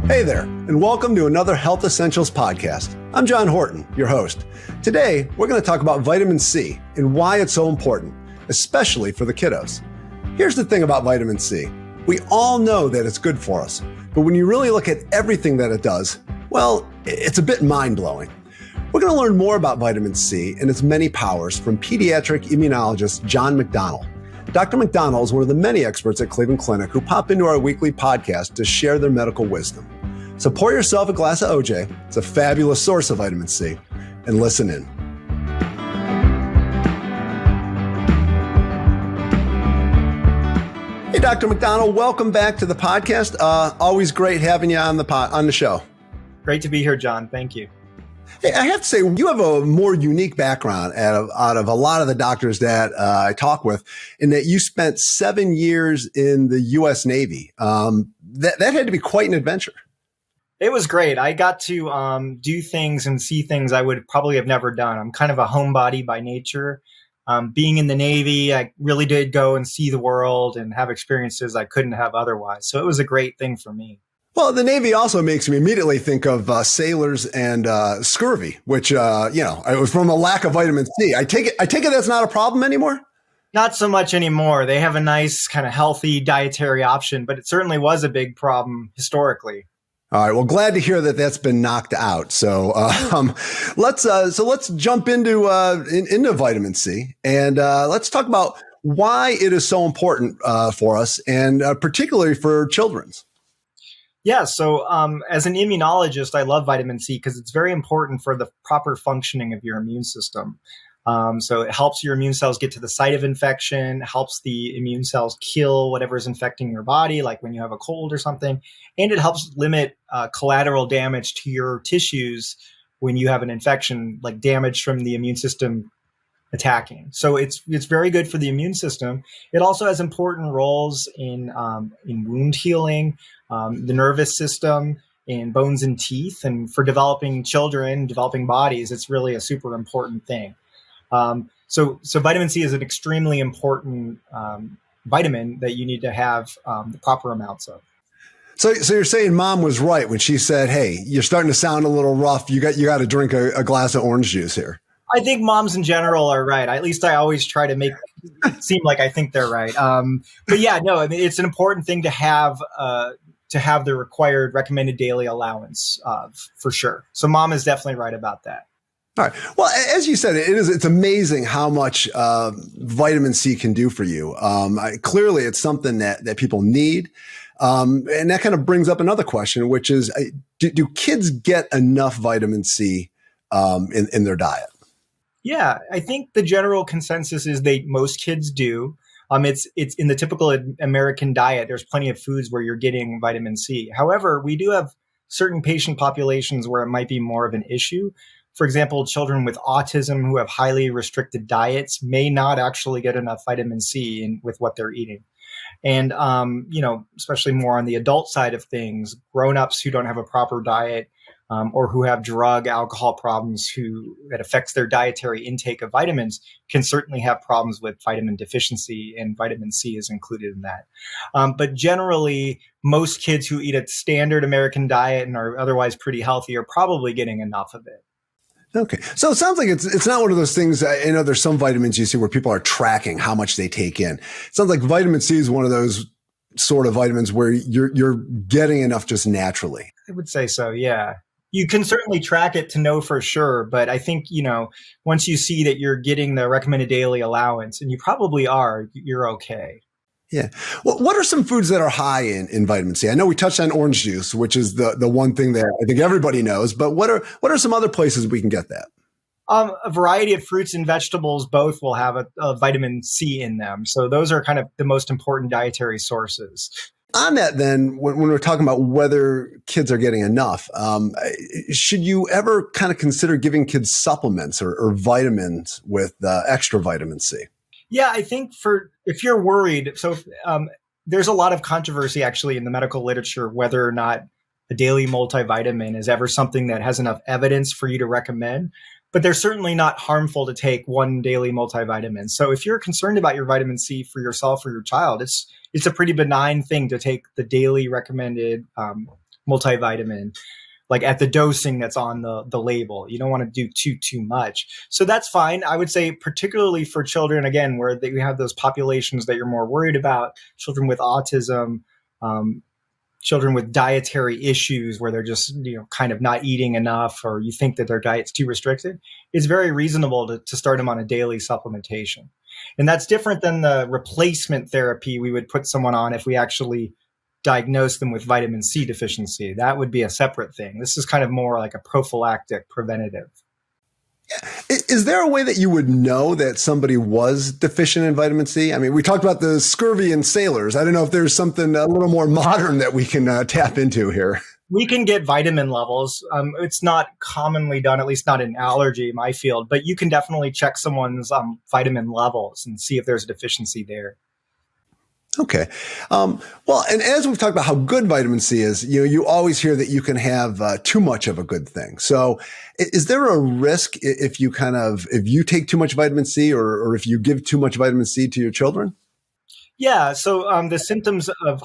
Hey there, and welcome to another Health Essentials podcast. I'm John Horton, your host. Today, we're going to talk about vitamin C and why it's so important, especially for the kiddos. Here's the thing about vitamin C. We all know that it's good for us, but when you really look at everything that it does, well, it's a bit mind-blowing. We're going to learn more about vitamin C and its many powers from pediatric immunologist John McDonnell. Dr. McDonnell is one of the many experts at Cleveland Clinic who pop into our weekly podcast to share their medical wisdom. So pour yourself a glass of OJ, it's a fabulous source of vitamin C, and listen in. Hey, Dr. McDonnell, welcome back to the podcast. Always great having you on the show. Great to be here, John. Thank you. Hey, I have to say, you have a more unique background out of a lot of the doctors that I talk with, in that you spent 7 years in the U.S. Navy. That had to be quite an adventure. It was great. I got to do things and see things I would probably have never done. I'm kind of a homebody by nature. Being in the Navy, I really did go and see the world and have experiences I couldn't have otherwise. So it was a great thing for me. Well, the Navy also makes me immediately think of sailors and scurvy, which, it was from a lack of vitamin C. I take it that's not a problem anymore? Not so much anymore. They have a nice kind of healthy dietary option, but it certainly was a big problem historically. All right. Well, glad to hear that that's been knocked out. So let's jump into vitamin C, and let's talk about why it is so important for us, and particularly for children. Yeah. So as an immunologist, I love vitamin C because it's very important for the proper functioning of your immune system. So it helps your immune cells get to the site of infection, helps the immune cells kill whatever is infecting your body, like when you have a cold or something. And it helps limit collateral damage to your tissues when you have an infection, like damage from the immune system attacking. So it's very good for the immune system. It also has important roles in wound healing, the nervous system, in bones and teeth. And for developing children, developing bodies, it's really a super important thing. So vitamin C is an extremely important vitamin that you need to have the proper amounts of. So you're saying Mom was right when she said, "Hey, you're starting to sound a little rough. You got to drink a glass of orange juice here." I think moms in general are right. At least I always try to make it seem like I think they're right. But yeah, no, I mean, it's an important thing to have the required recommended daily allowance for sure. So Mom is definitely right about that. All right. Well, as you said, it's amazing how much vitamin C can do for you. Clearly, it's something that people need. And that kind of brings up another question, which is, do kids get enough vitamin C in their diet? Yeah, I think the general consensus is most kids do. It's in the typical American diet. There's plenty of foods where you're getting vitamin C. However, we do have certain patient populations where it might be more of an issue. For example, children with autism who have highly restricted diets may not actually get enough vitamin C with what they're eating. And, especially more on the adult side of things, grown-ups who don't have a proper diet or who have drug, alcohol problems that affects their dietary intake of vitamins can certainly have problems with vitamin deficiency, and vitamin C is included in that. But generally, most kids who eat a standard American diet and are otherwise pretty healthy are probably getting enough of it. Okay. So it sounds like it's not one of those things. I know there's some vitamins you see where people are tracking how much they take in. It sounds like vitamin C is one of those sort of vitamins where you're getting enough just naturally. I would say so. Yeah. You can certainly track it to know for sure. But I think, once you see that you're getting the recommended daily allowance, and you probably are, you're okay. Yeah. Well, what are some foods that are high in vitamin C? I know we touched on orange juice, which is the one thing that I think everybody knows, but what are some other places we can get that? A variety of fruits and vegetables both will have a vitamin C in them. So those are kind of the most important dietary sources. On that, then, when we're talking about whether kids are getting enough, should you ever kind of consider giving kids supplements or vitamins with extra vitamin C? Yeah, I think if you're worried, there's a lot of controversy actually in the medical literature whether or not a daily multivitamin is ever something that has enough evidence for you to recommend. But they're certainly not harmful to take one daily multivitamin. So if you're concerned about your vitamin C for yourself or your child, it's a pretty benign thing to take the daily recommended multivitamin, like at the dosing that's on the label. You don't want to do too much. So that's fine. I would say particularly for children, again, where we have those populations that you're more worried about, children with autism, children with dietary issues where they're just, kind of not eating enough, or you think that their diet's too restricted, it's very reasonable to start them on a daily supplementation. And that's different than the replacement therapy we would put someone on if we actually diagnose them with vitamin C deficiency. That would be a separate thing. This is kind of more like a prophylactic preventative. Is there a way that you would know that somebody was deficient in vitamin C? I mean, we talked about the scurvy in sailors. I don't know if there's something a little more modern that we can tap into here. We can get vitamin levels. It's not commonly done, at least not in allergy, my field, but you can definitely check someone's vitamin levels and see if there's a deficiency there. Okay. Well, and as we've talked about how good vitamin C is, you always hear that you can have too much of a good thing. So is there a risk if you take too much vitamin C or if you give too much vitamin C to your children? Yeah. So the symptoms of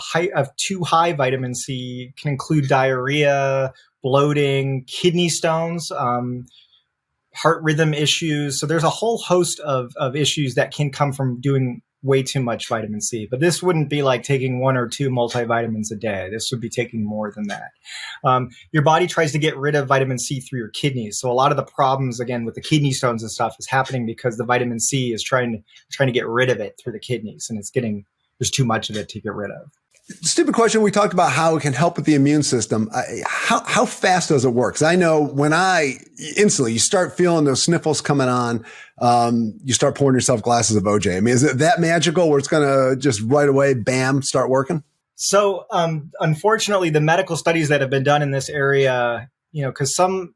too high vitamin C can include diarrhea, bloating, kidney stones, heart rhythm issues. So there's a whole host of issues that can come from doing way too much vitamin C. But this wouldn't be like taking 1 or 2 multivitamins a day. This would be taking more than that. Your body tries to get rid of vitamin C through your kidneys. So a lot of the problems, again, with the kidney stones and stuff is happening because the vitamin C is trying to get rid of it through the kidneys, and there's too much of it to get rid of. Stupid question. We talked about how it can help with the immune system. How fast does it work? Because I know when you start feeling those sniffles coming on, you start pouring yourself glasses of OJ. I mean, is it that magical where it's going to just right away, bam, start working? So, unfortunately, the medical studies that have been done in this area, because some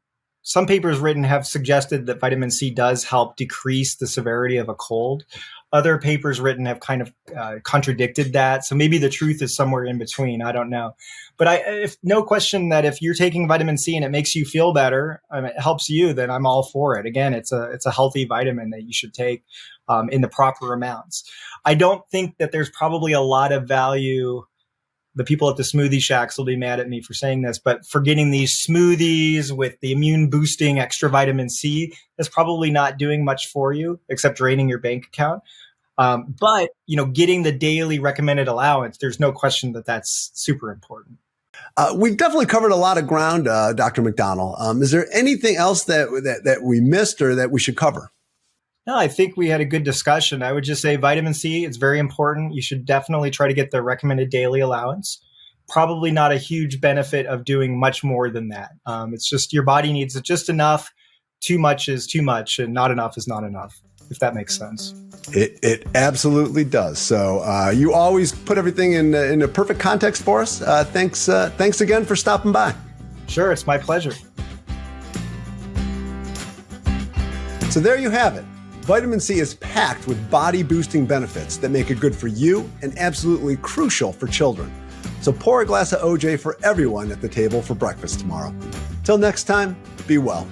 papers written have suggested that vitamin C does help decrease the severity of a cold. Other papers written have kind of contradicted that. So maybe the truth is somewhere in between. I don't know. But no question that if you're taking vitamin C and it makes you feel better, it helps you, then I'm all for it. Again, it's a healthy vitamin that you should take in the proper amounts. I don't think that there's probably a lot of value. The people at the smoothie shacks will be mad at me for saying this, but for getting these smoothies with the immune boosting extra vitamin C, that's probably not doing much for you except draining your bank account. But getting the daily recommended allowance, there's no question that that's super important. We've definitely covered a lot of ground, Dr. McDonnell. Is there anything else that we missed or that we should cover? No, I think we had a good discussion. I would just say vitamin C, it's very important. You should definitely try to get the recommended daily allowance. Probably not a huge benefit of doing much more than that. It's just your body needs it just enough. Too much is too much, and not enough is not enough, if that makes sense. It absolutely does. So you always put everything in a perfect context for us. Thanks again for stopping by. Sure, it's my pleasure. So there you have it. Vitamin C is packed with body-boosting benefits that make it good for you and absolutely crucial for children. So pour a glass of OJ for everyone at the table for breakfast tomorrow. Till next time, be well.